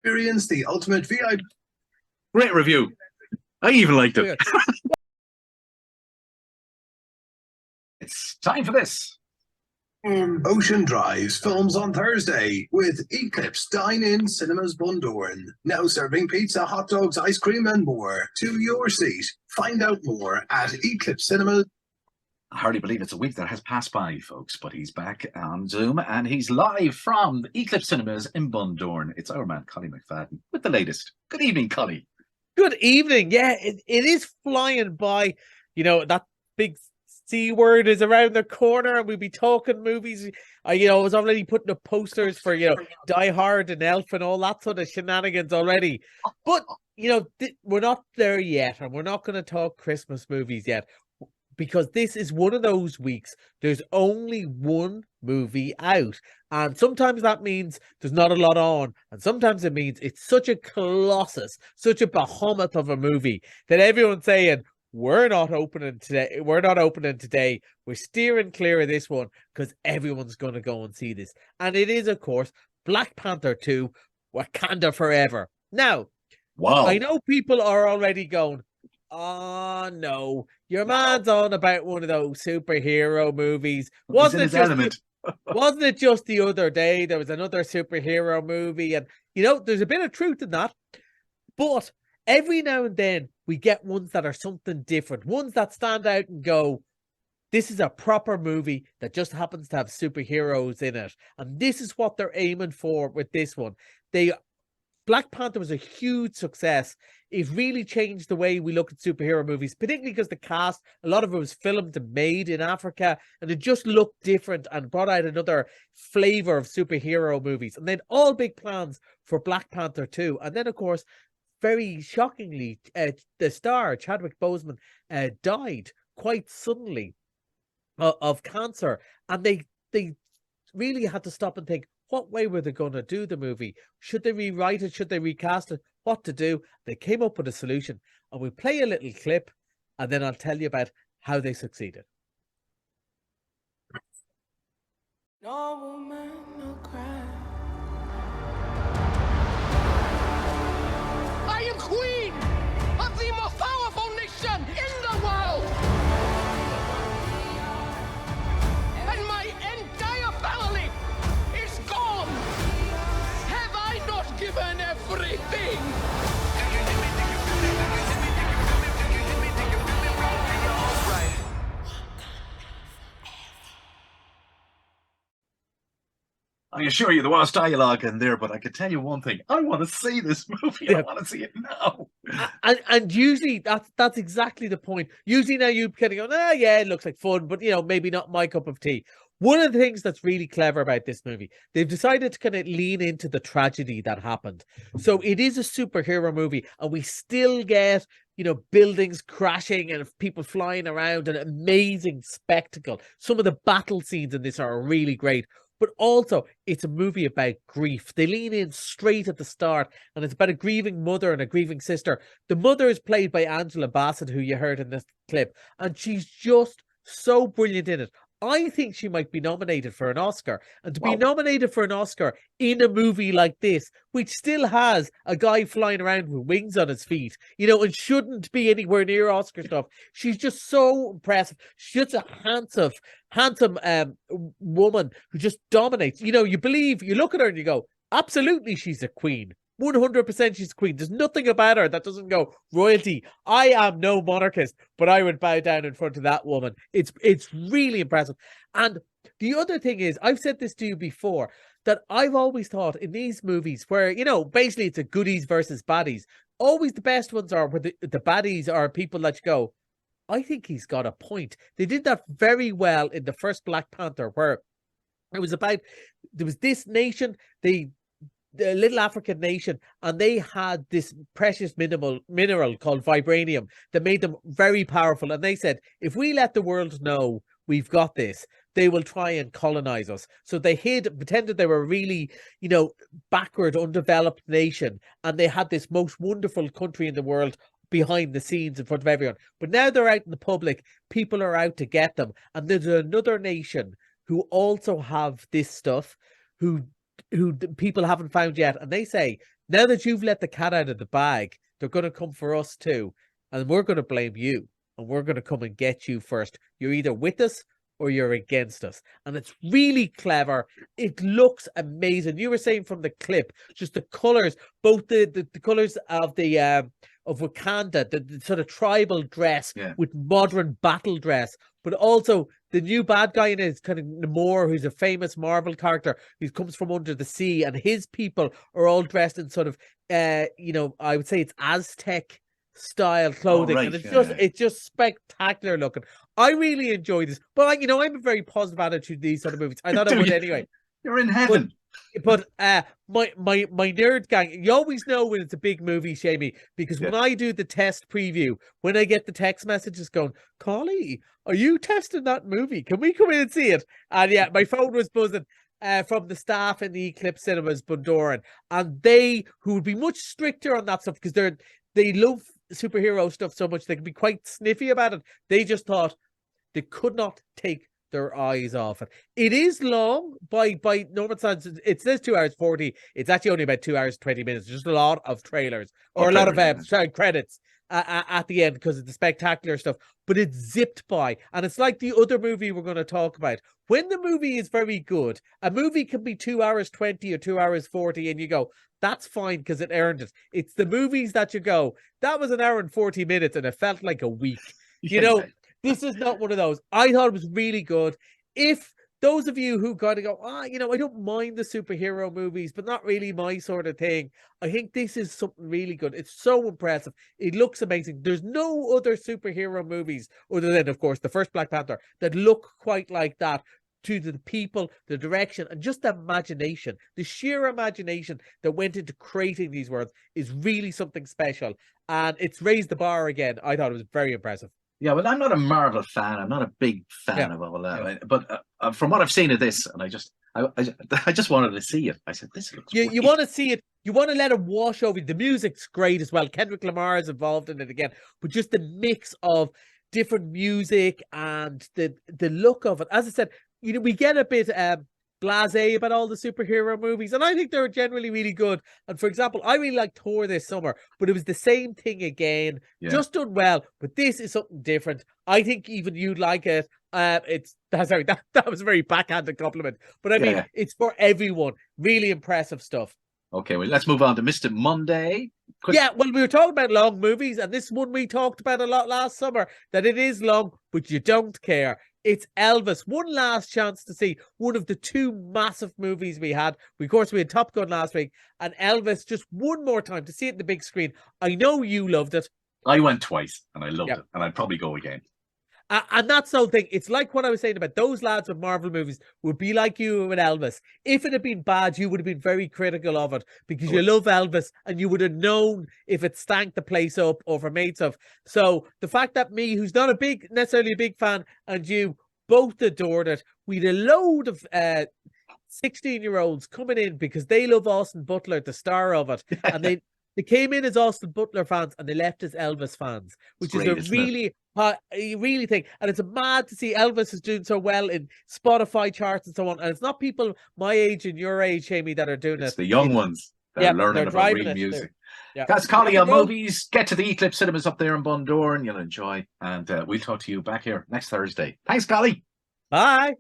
Experience the ultimate VIP. Great review. I even liked it. It's time for this. Ocean Drives films on Thursday with Eclipse Dine-In Cinemas Bundoran. Now serving pizza, hot dogs, ice cream and more to your seat. Find out more at Eclipse Cinemas. I hardly believe it's a week that has passed by, folks, but he's back on Zoom and he's live from Eclipse Cinemas in Bundoran. It's our man, Collie McFadden, with the latest. Good evening, Collie. Good evening. Yeah, it is flying by. You know, that big C word is around the corner and we'll be talking movies. I was already putting up posters for, Die Hard and Elf and all that sort of shenanigans already. But, we're not there yet, and we're not going to talk Christmas movies yet, because this is one of those weeks there's only one movie out. And sometimes that means there's not a lot on. And sometimes it means it's such a colossus, such a behemoth of a movie that everyone's saying, we're not opening today. We're steering clear of this one because everyone's going to go and see this. And it is, of course, Black Panther 2, Wakanda Forever. Now, wow. I know people are already going, oh, no, your man's on about one of those superhero movies. Wasn't it just the other day there was another superhero movie? And, there's a bit of truth in that. But every now and then we get ones that are something different, ones that stand out and go, this is a proper movie that just happens to have superheroes in it. And this is what they're aiming for with this one. Black Panther was a huge success. It really changed the way we look at superhero movies, particularly because the cast, a lot of it was filmed and made in Africa, and it just looked different and brought out another flavor of superhero movies. And then all big plans for Black Panther 2. And then, of course, very shockingly, the star, Chadwick Boseman, died quite suddenly of cancer. And they really had to stop and think, what way were they going to do the movie? Should they rewrite it? Should they recast it? What to do? They came up with a solution. And we'll play a little clip, and then I'll tell you about how they succeeded. No woman, no cry. I am queen of the most powerful nation in the world! And my entire family is gone! Have I not given everything? I assure you there was dialogue in there, but I can tell you one thing. I want to see this movie. Yeah. I want to see it now. And usually that's exactly the point. Usually now you kind of go, oh, yeah, it looks like fun, but, maybe not my cup of tea. One of the things that's really clever about this movie, they've decided to kind of lean into the tragedy that happened. So it is a superhero movie, and we still get, buildings crashing and people flying around, an amazing spectacle. Some of the battle scenes in this are really great. But also, it's a movie about grief. They lean in straight at the start, and it's about a grieving mother and a grieving sister. The mother is played by Angela Bassett, who you heard in this clip, and she's just so brilliant in it. I think she might be nominated for an Oscar. And to be nominated for an Oscar in a movie like this, which still has a guy flying around with wings on his feet, and shouldn't be anywhere near Oscar stuff. She's just so impressive. She's just a handsome woman who just dominates. You look at her and you go, absolutely, she's a queen. 100% she's a queen. There's nothing about her that doesn't go, royalty. I am no monarchist, but I would bow down in front of that woman. It's really impressive. And the other thing is, I've said this to you before, that I've always thought in these movies where, basically it's a goodies versus baddies, always the best ones are where the baddies are people that you go, I think he's got a point. They did that very well in the first Black Panther, where it was about, there was this nation, the little African nation, and they had this precious mineral called vibranium that made them very powerful. And they said, if we let the world know we've got this, they will try and colonize us. So they pretended they were really, backward, undeveloped nation. And they had this most wonderful country in the world behind the scenes in front of everyone. But now they're out in the public. People are out to get them. And there's another nation who also have this stuff, who people haven't found yet. And they say, Now that you've let the cat out of the bag, they're going to come for us too. And we're going to blame you. And we're going to come and get you first. You're either with us or you're against us. And it's really clever. It looks amazing. You were saying from the clip, just the colors, both the colors of the of Wakanda, the sort of tribal dress with modern battle dress, but also the new bad guy in it is kind of Namor, who's a famous Marvel character who comes from under the sea, and his people are all dressed in sort of you know, I would say it's Aztec style clothing, and it's just spectacular looking. I really enjoy this, but you know, I'm a very positive attitude to these sort of movies. I thought I would anyway. You're in heaven. But my nerd gang, you always know when it's a big movie, Shamey, because when I do the test preview, when I get the text messages going, Collie, are you testing that movie? Can we come in and see it? And yeah, my phone was buzzing from the staff in the Eclipse Cinemas Bundoran, and they, who would be much stricter on that stuff because they love superhero stuff so much, they can be quite sniffy about it. They just thought they could not take their eyes off it. It is long by normal standards. It says 2 hours 40. It's actually only about 2 hours 20 minutes. Just a lot of trailers or a lot of credits at the end because of the spectacular stuff. But it's zipped by, and it's like the other movie we're going to talk about. When the movie is very good, a movie can be 2 hours 20 or 2 hours 40, and you go, that's fine because it earned it. It's the movies that you go, that was 1 hour and 40 minutes, and it felt like a week. You know. This is not one of those. I thought it was really good. If those of you who got to go, you know, I don't mind the superhero movies, but not really my sort of thing, I think this is something really good. It's so impressive. It looks amazing. There's no other superhero movies, other than, of course, the first Black Panther, that look quite like that, to the people, the direction, and just the imagination. The sheer imagination that went into creating these worlds is really something special. And it's raised the bar again. I thought it was very impressive. Yeah, well, I'm not a Marvel fan. I'm not a big fan of all that. But from what I've seen of this, and I just wanted to see it. I said, this looks great. You want to see it. You want to let it wash over. The music's great as well. Kendrick Lamar is involved in it again. But just the mix of different music and the look of it. As I said, you know, we get a bit blasé about all the superhero movies, and I think they're generally really good. And for example, I really liked Thor this summer, but it was the same thing again, just done well. But this is something different. I think even you'd like it. That was a very backhanded compliment, but I mean, it's for everyone. Really impressive stuff. Okay, well, let's move on to Mr. Monday. Yeah, well, we were talking about long movies, and this one we talked about a lot last summer, that it is long, but you don't care. It's Elvis. One last chance to see one of the two massive movies we had. Of course, we had Top Gun last week, and Elvis just one more time to see it in the big screen. I know you loved it. I went twice, and I loved it, and I'd probably go again. And that's the whole thing. It's like what I was saying about those lads with Marvel movies would be like you with Elvis. If it had been bad, you would have been very critical of it because you love Elvis and you would have known if it stank the place up or if it made stuff. So the fact that me, who's not necessarily a big fan, and you both adored it, we'd a load of 16-year-olds coming in because they love Austin Butler, the star of it, and they came in as Austin Butler fans and they left as Elvis fans, which is a really thing. And it's mad to see Elvis is doing so well in Spotify charts and so on. And it's not people my age and your age, Amy, that are doing it. It's the young ones that are learning about real music. That's Collie on Movies. Get to the Eclipse Cinemas up there in Bundoran. You'll enjoy. And we'll talk to you back here next Thursday. Thanks, Collie. Bye.